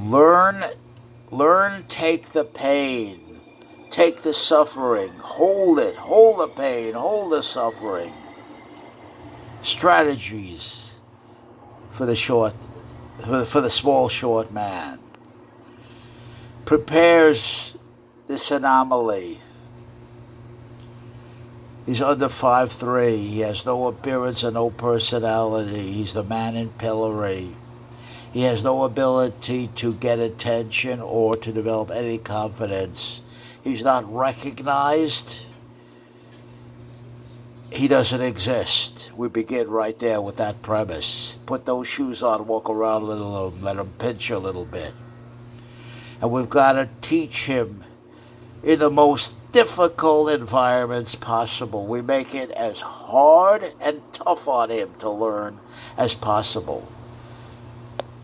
Learn, take the pain, take the suffering, hold it, hold the pain, hold the suffering. Strategies for the for the small short man. Prepares this anomaly. He's under 5'3". He has no appearance and no personality. He's the man in pillory. He has no ability to get attention or to develop any confidence. He's not recognized. He doesn't exist. We begin right there with that premise. Put those shoes on, walk around a little, let him pinch a little bit. And we've got to teach him in the most difficult environments possible. We make it as hard and tough on him to learn as possible.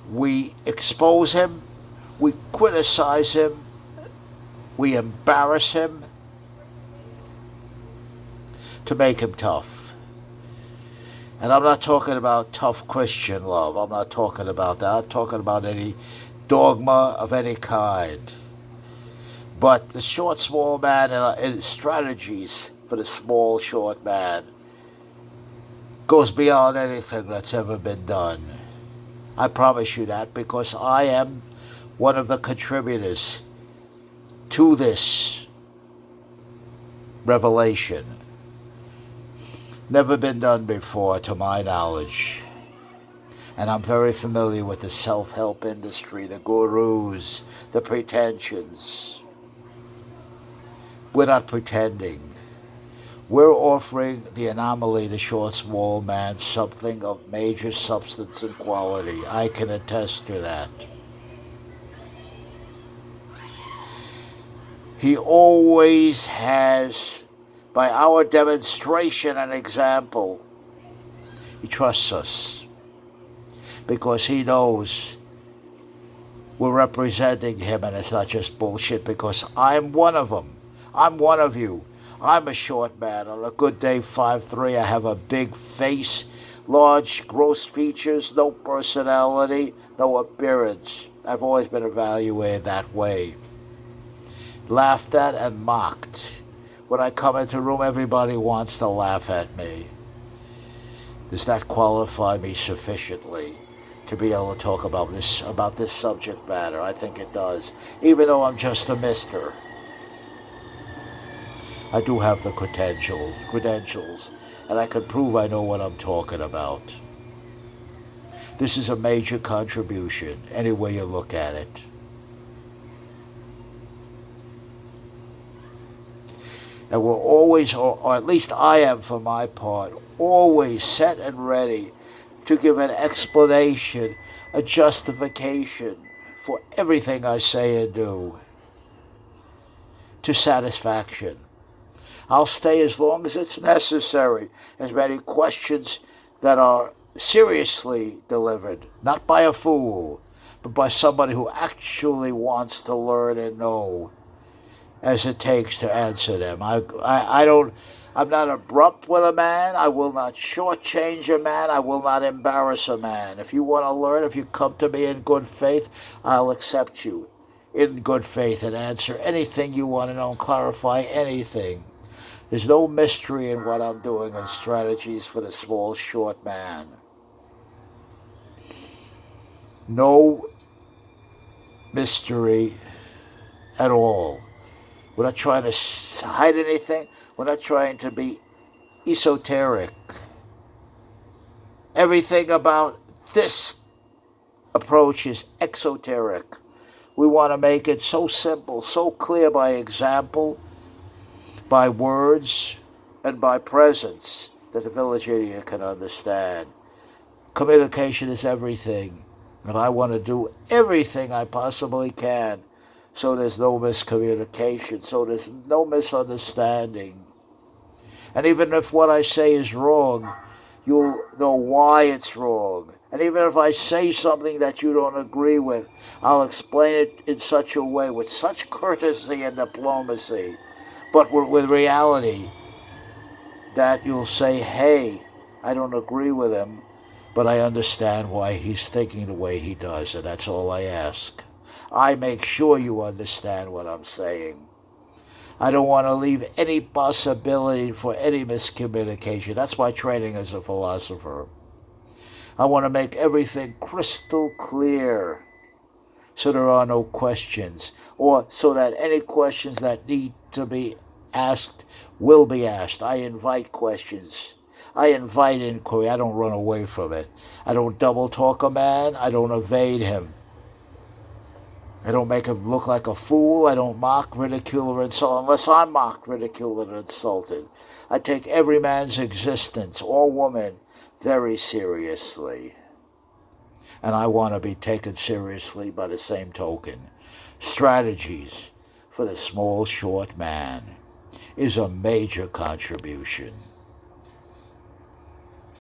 We expose him, we criticize him, we embarrass him to make him tough. And I'm not talking about tough Christian love. I'm not talking about that. I'm talking about any dogma of any kind. But the short, small man and strategies for the small, short man goes beyond anything that's ever been done. I promise you that, because I am one of the contributors to this revelation. Never been done before, to my knowledge. And I'm very familiar with the self-help industry, the gurus, the pretensions. We're not pretending. We're offering the anomaly, the short, small man, something of major substance and quality. I can attest to that. He always has, by our demonstration and example, he trusts us because he knows we're representing him, and it's not just bullshit, because I'm one of them. I'm one of you. I'm a short man. On a good day, 5'3". I have a big face, large, gross features, no personality, no appearance. I've always been evaluated that way. Laughed at and mocked. When I come into a room, everybody wants to laugh at me. Does that qualify me sufficiently to be able to talk about this subject matter? I think it does, even though I'm just a mister. I do have the credentials, and I can prove I know what I'm talking about. This is a major contribution, any way you look at it. And we're always, or at least I am for my part, always set and ready to give an explanation, a justification for everything I say and do, to satisfaction. I'll stay as long as it's necessary, as many questions that are seriously delivered, not by a fool, but by somebody who actually wants to learn and know, as it takes to answer them. I'm not abrupt with a man. I will not shortchange a man. I will not embarrass a man. If you want to learn, if you come to me in good faith, I'll accept you in good faith and answer anything you want to know and clarify anything. There's no mystery in what I'm doing in strategies for the small, short man. No mystery at all. We're not trying to hide anything. We're not trying to be esoteric. Everything about this approach is exoteric. We want to make it so simple, so clear by example, by words, and by presence that the village idiot can understand. Communication is everything, and I want to do everything I possibly can so there's no miscommunication, so there's no misunderstanding. And even if what I say is wrong, you'll know why it's wrong. And even if I say something that you don't agree with, I'll explain it in such a way, with such courtesy and diplomacy, but with reality, that you'll say, hey, I don't agree with him, but I understand why he's thinking the way he does, and that's all I ask. I make sure you understand what I'm saying. I don't want to leave any possibility for any miscommunication. That's my training as a philosopher. I want to make everything crystal clear so there are no questions, or so that any questions that need to be asked will be asked. I invite questions. I invite inquiry. I don't run away from it. I don't double talk a man. I don't evade him. I don't make him look like a fool. I don't mock, ridicule, or insult unless I'm mocked, ridiculed, and insulted. I take every man's existence, or woman, very seriously. And I want to be taken seriously by the same token. Strategies for the small, short man is a major contribution.